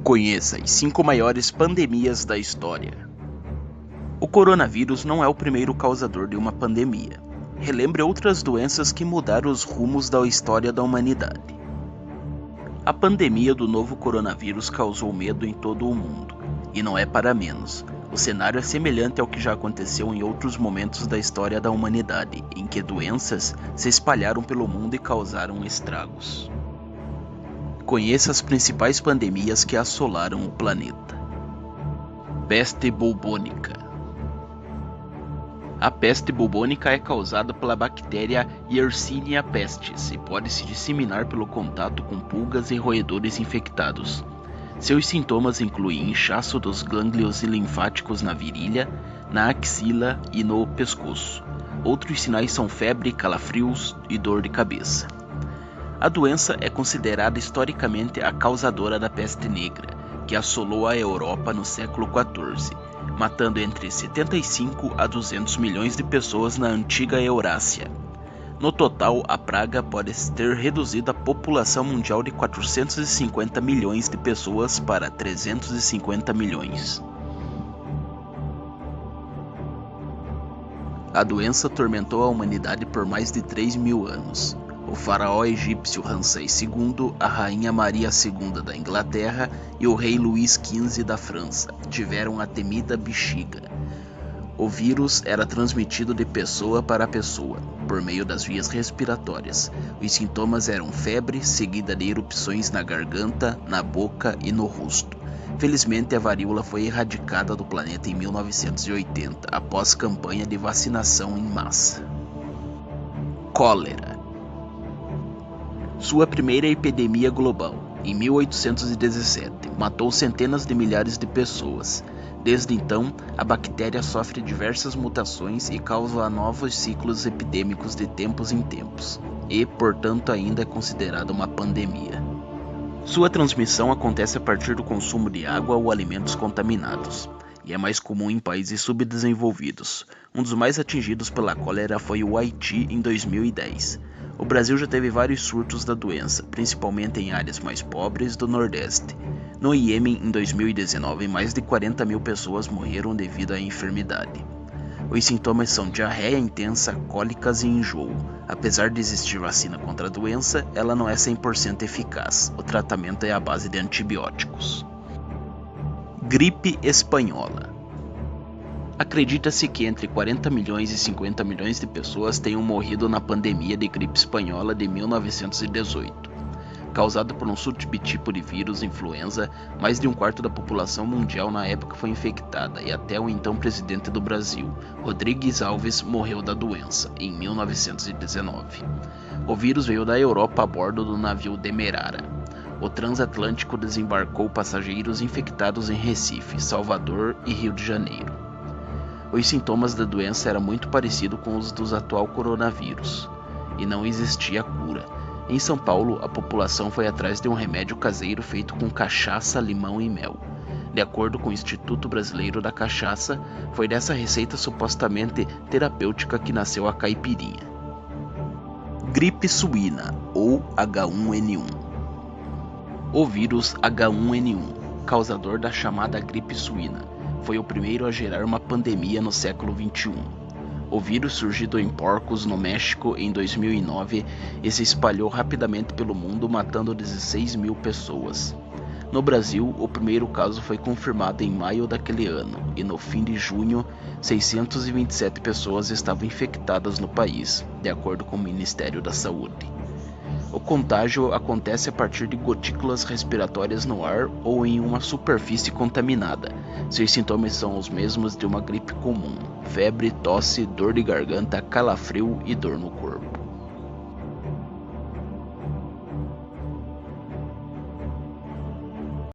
Conheça as 5 maiores pandemias da história. O coronavírus não é o primeiro causador de uma pandemia. Relembre outras doenças que mudaram os rumos da história da humanidade. A pandemia do novo coronavírus causou medo em todo o mundo, e não é para menos. O cenário é semelhante ao que já aconteceu em outros momentos da história da humanidade, em que doenças se espalharam pelo mundo e causaram estragos. Conheça as principais pandemias que assolaram o planeta. Peste bubônica. A peste bubônica é causada pela bactéria Yersinia pestis e pode se disseminar pelo contato com pulgas e roedores infectados. Seus sintomas incluem inchaço dos gânglios linfáticos na virilha, na axila e no pescoço. Outros sinais são febre, calafrios e dor de cabeça. A doença é considerada historicamente a causadora da peste negra, que assolou a Europa no século XIV, matando entre 75 a 200 milhões de pessoas na antiga Eurásia. No total, a praga pode ter reduzido a população mundial de 450 milhões de pessoas para 350 milhões. A doença atormentou a humanidade por mais de 3.000 anos. O faraó egípcio Ramsés II, a rainha Maria II da Inglaterra e o rei Luís XV da França tiveram a temida bexiga. O vírus era transmitido de pessoa para pessoa, por meio das vias respiratórias. Os sintomas eram febre, seguida de erupções na garganta, na boca e no rosto. Felizmente, a varíola foi erradicada do planeta em 1980, após campanha de vacinação em massa. Cólera. Sua primeira epidemia global, em 1817, matou centenas de milhares de pessoas. Desde então, a bactéria sofre diversas mutações e causa novos ciclos epidêmicos de tempos em tempos, e, portanto, ainda é considerada uma pandemia. Sua transmissão acontece a partir do consumo de água ou alimentos contaminados, e é mais comum em países subdesenvolvidos. Um dos mais atingidos pela cólera foi o Haiti em 2010. O Brasil já teve vários surtos da doença, principalmente em áreas mais pobres do Nordeste. No Iêmen, em 2019, mais de 40 mil pessoas morreram devido à enfermidade. Os sintomas são diarreia intensa, cólicas e enjoo. Apesar de existir vacina contra a doença, ela não é 100% eficaz. O tratamento é à base de antibióticos. Gripe espanhola. Acredita-se que entre 40 milhões e 50 milhões de pessoas tenham morrido na pandemia de gripe espanhola de 1918. Causada por um subtipo de vírus influenza, mais de um quarto da população mundial na época foi infectada e até o então presidente do Brasil, Rodrigues Alves, morreu da doença em 1919. O vírus veio da Europa a bordo do navio Demerara. O transatlântico desembarcou passageiros infectados em Recife, Salvador e Rio de Janeiro. Os sintomas da doença eram muito parecidos com os do atual coronavírus, e não existia cura. Em São Paulo, a população foi atrás de um remédio caseiro feito com cachaça, limão e mel. De acordo com o Instituto Brasileiro da Cachaça, foi dessa receita supostamente terapêutica que nasceu a caipirinha. Gripe suína, ou H1N1. O vírus H1N1, causador da chamada gripe suína, foi o primeiro a gerar uma pandemia no século XXI. O vírus surgiu em porcos no México em 2009 e se espalhou rapidamente pelo mundo, matando 16 mil pessoas. No Brasil, o primeiro caso foi confirmado em maio daquele ano, e no fim de junho, 627 pessoas estavam infectadas no país, de acordo com o Ministério da Saúde. O contágio acontece a partir de gotículas respiratórias no ar ou em uma superfície contaminada. Seus sintomas são os mesmos de uma gripe comum: febre, tosse, dor de garganta, calafrio e dor no corpo.